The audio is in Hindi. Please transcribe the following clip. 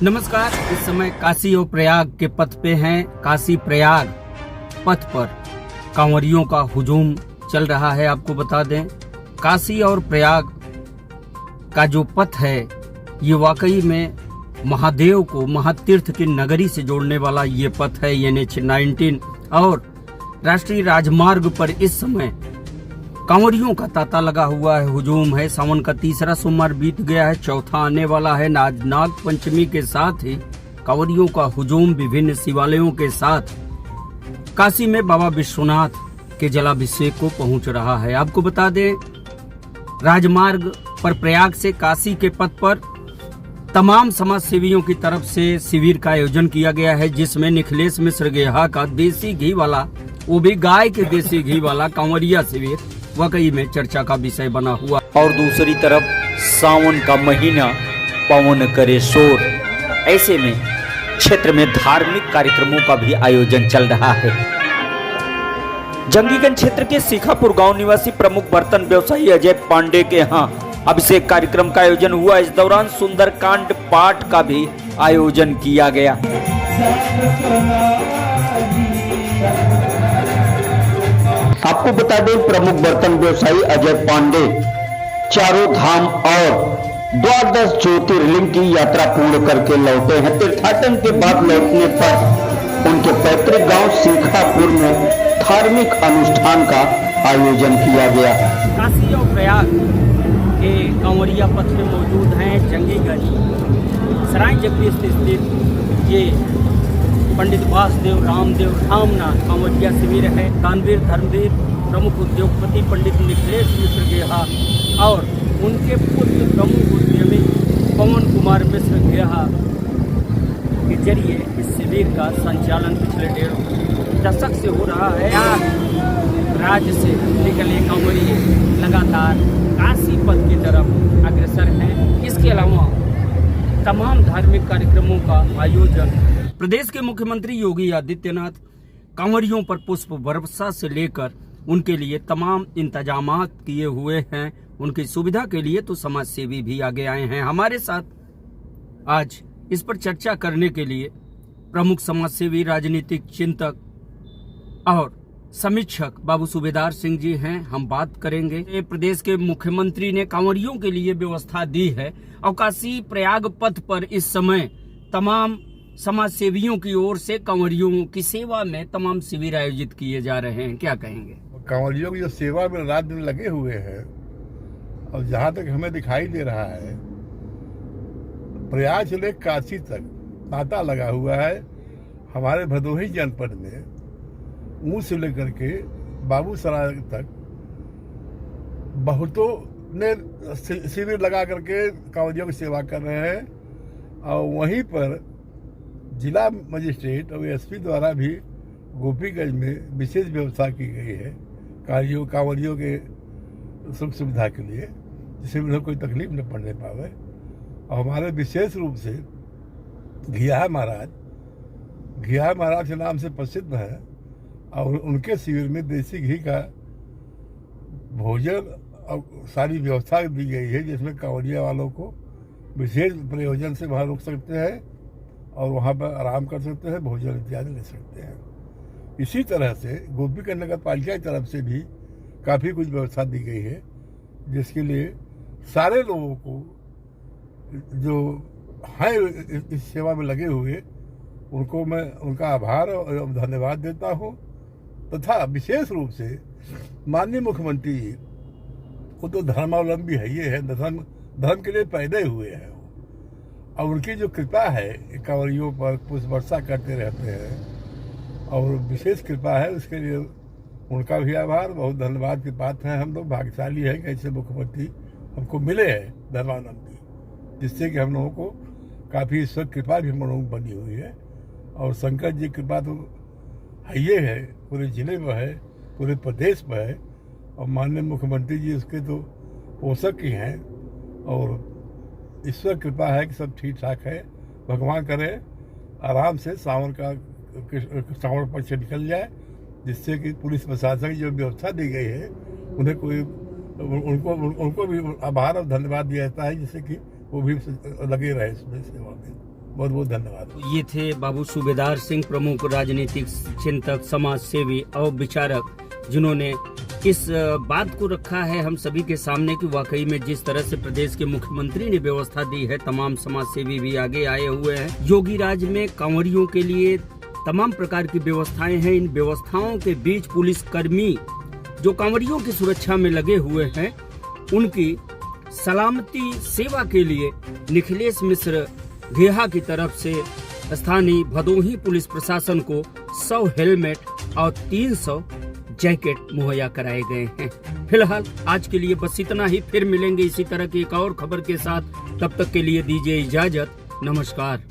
नमस्कार। इस समय काशी और प्रयाग के पथ पे हैं। काशी प्रयाग पथ पर कांवरियों का हुजूम चल रहा है। आपको बता दें, काशी और प्रयाग का जो पथ है ये वाकई में महादेव को महातीर्थ की नगरी से जोड़ने वाला ये पथ है। NH 19 और राष्ट्रीय राजमार्ग पर इस समय कांवरियों का तांता लगा हुआ है, हुजूम है। सावन का तीसरा सोमवार बीत गया है, चौथा आने वाला है। नाग पंचमी के साथ ही कांवरियों का हुजूम विभिन्न शिवालयों के साथ काशी में बाबा विश्वनाथ के जलाभिषेक को पहुंच रहा है। आपको बता दें, राजमार्ग पर प्रयाग से काशी के पथ पर तमाम समाज सेवियों की तरफ से शिविर का आयोजन किया गया है, जिसमें निखिलेश मिश्र गेहा का देसी घी वाला, वो भी गाय के देसी घी वाला कांवरिया शिविर वाकई में चर्चा का विषय बना हुआ। और दूसरी तरफ सावन का महीना पवन करे शोर, ऐसे में क्षेत्र में धार्मिक कार्यक्रमों का भी आयोजन चल रहा है। जंगीगंज क्षेत्र के सीखापुर गांव निवासी प्रमुख बर्तन व्यवसायी अजय पांडे के यहाँ अभिषेक कार्यक्रम का आयोजन हुआ। इस दौरान सुंदरकांड पाठ का भी आयोजन किया गया। आपको बता दें, प्रमुख बर्तन व्यवसायी अजय पांडे चारों धाम और 12 ज्योतिर्लिंग की यात्रा पूर्ण करके लौटे हैं। तीर्थाटन के बाद लौटने पर उनके पैतृक गांव सीखापुर में धार्मिक अनुष्ठान का आयोजन किया गया। काशी और प्रयाग के कांवरिया पथ में मौजूद हैं जंगीगंज सराय जगदीश स्थित ये पंडित वासुदेव रामदेव रामनाथ कांवरिया शिविर है। दानवीर धर्मवीर प्रमुख उद्योगपति पंडित निखिलेश मिश्र गेहा और उनके पुत्र प्रमुख उद्यमी पवन कुमार मिश्र गेहा के जरिए इस शिविर का संचालन पिछले 1.5 दशक से हो रहा है। राज्य से निकले कांवरिये लगातार काशी पथ की तरफ अग्रसर हैं। इसके अलावा तमाम धार्मिक कार्यक्रमों का आयोजन प्रदेश के मुख्यमंत्री योगी आदित्यनाथ कांवरियों पर पुष्प वर्षा से लेकर उनके लिए तमाम इंतजामात किए हुए हैं। उनकी सुविधा के लिए तो समाज सेवी भी आगे आए हैं। हमारे साथ आज इस पर चर्चा करने के लिए प्रमुख समाज सेवी, राजनीतिक चिंतक और समीक्षक बाबू सूबेदार सिंह जी हैं। हम बात करेंगे। प्रदेश के मुख्यमंत्री ने कांवरियों के लिए व्यवस्था दी है और काशी प्रयाग पथ पर इस समय तमाम समाज सेवियों की ओर से कांवरियों की सेवा में तमाम शिविर आयोजित किए जा रहे हैं। क्या कहेंगे? कांवरियों की जो सेवा में रात दिन लगे हुए हैं और जहाँ तक हमें दिखाई दे रहा है, प्रयाग से लेकर काशी तक तांता लगा हुआ है। हमारे भदोही जनपद में ऊँच से लेकर के बाबूसराय तक बहुतों ने शिविर लगा करके कांवरियों की सेवा कर रहे हैं। और वहीं पर जिला मजिस्ट्रेट और SP द्वारा भी गोपीगंज में विशेष व्यवस्था की गई है कांवरियों के सुख सुविधा के लिए, जिससे उन्हें कोई तकलीफ न पड़ने पावे। और हमारे विशेष रूप से घिया महाराज के नाम से प्रसिद्ध है और उनके शिविर में देसी घी का भोजन और सारी व्यवस्था दी गई है, जिसमें कांवरिया वालों को विशेष प्रयोजन से वहाँ रुक सकते हैं और वहाँ पर आराम कर सकते हैं, भोजन इत्यादि ले सकते हैं। इसी तरह से गोपीगंज नगर पालिका की तरफ से भी काफ़ी कुछ व्यवस्था दी गई है, जिसके लिए सारे लोगों को जो हैं इस सेवा में लगे हुए, उनको मैं उनका आभार और धन्यवाद देता हूँ। तथा विशेष रूप से माननीय मुख्यमंत्री जी को तो धर्मावलंबी है, ये है धर्म के लिए पैदा हुए हैं और उनकी जो कृपा है कांवरियों पर पुष्प वर्षा करते रहते हैं और विशेष कृपा है, उसके लिए उनका भी आभार, बहुत धन्यवाद की बात है। हम लोग भाग्यशाली है कि ऐसे मुख्यमंत्री हमको मिले हैं धर्मावलंबी, जिससे कि हम लोगों को काफ़ी ईश्वर कृपा भी हम लोगों को बनी हुई है। और शंकर जी की कृपा तो है, है पूरे जिले में है, पूरे प्रदेश में है। और माननीय मुख्यमंत्री जी उसके तो पोषक ही हैं और ईश्वर कृपा है कि सब ठीक ठाक है। भगवान करे आराम से सावन पक्ष से निकल जाए, जिससे कि पुलिस प्रशासन की जो व्यवस्था दी गई है उन्हें कोई उनको भी आभार और धन्यवाद दिया जाता है, जिससे कि वो भी लगे रहे इसमें सेवा में। बहुत बहुत धन्यवाद। ये थे बाबू सूबेदार सिंह, प्रमुख राजनीतिक चिंतक, समाज सेवी और विचारक, जिन्होंने इस बात को रखा है हम सभी के सामने कि वाकई में जिस तरह से प्रदेश के मुख्यमंत्री ने व्यवस्था दी है, तमाम समाज सेवी भी आगे आए हुए हैं। योगी राज में कांवरियों के लिए तमाम प्रकार की व्यवस्थाएं हैं। इन व्यवस्थाओं के बीच पुलिस कर्मी जो कांवरियों की सुरक्षा में लगे हुए हैं, उनकी सलामती सेवा के लिए निखिलेश मिश्र घेहा की तरफ से स्थानीय भदोही पुलिस प्रशासन को 100 हेलमेट और 300 जैकेट मुहैया कराए गए हैं। फिलहाल आज के लिए बस इतना ही। फिर मिलेंगे इसी तरह की एक और खबर के साथ। तब तक के लिए दीजिए इजाजत। नमस्कार।